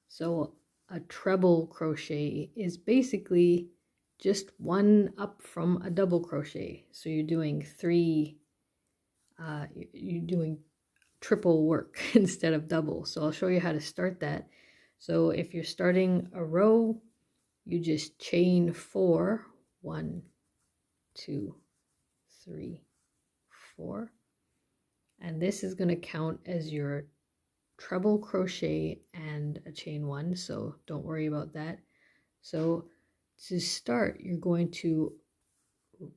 So a treble crochet is basically just one up from a double crochet. So you're doing you're doing triple work instead of double. So I'll show you how to start that. So if you're starting a row, you just chain 4, 1, 2, 3, 4, and this is going to count as your treble crochet and a chain 1, so don't worry about that. So to start, you're going to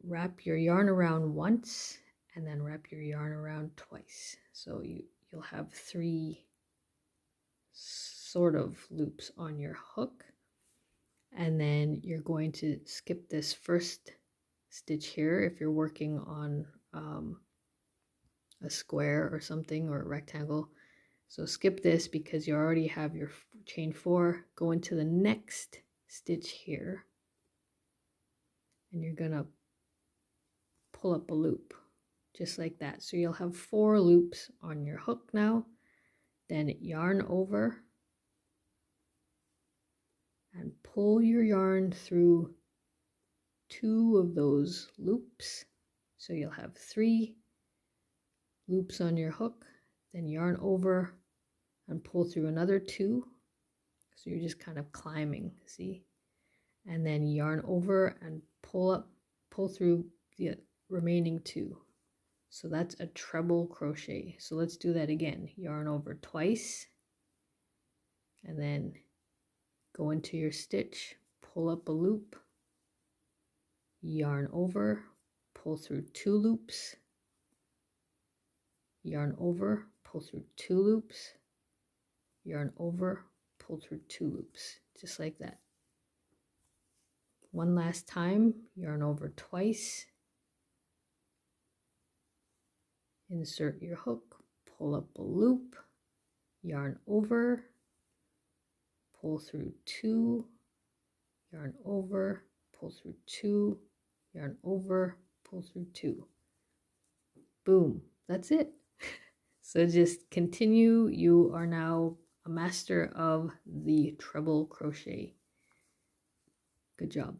wrap your yarn around once and then wrap your yarn around twice. So you'll have 3 sort of loops on your hook, and then you're going to skip this first stitch here if you're working on a square or something, or a rectangle. So skip this because you already have your chain 4. Go into the next stitch here and you're gonna pull up a loop just like that. So you'll have 4 loops on your hook now. Then yarn over and pull your yarn through 2 of those loops. So you'll have 3 loops on your hook, then yarn over and pull through another 2. So you're just kind of climbing, see? And then yarn over and pull through the remaining 2. So that's a treble crochet. So let's do that again. Yarn over twice and then go into your stitch, pull up a loop, yarn over, pull through 2 loops, yarn over, pull through 2 loops, yarn over, pull through 2 loops, just like that. One last time, yarn over twice, insert your hook, pull up a loop, yarn over, pull through 2, yarn over, pull through 2, yarn over, pull through 2. Boom, that's it. So just continue. You are now a master of the treble crochet. Good job.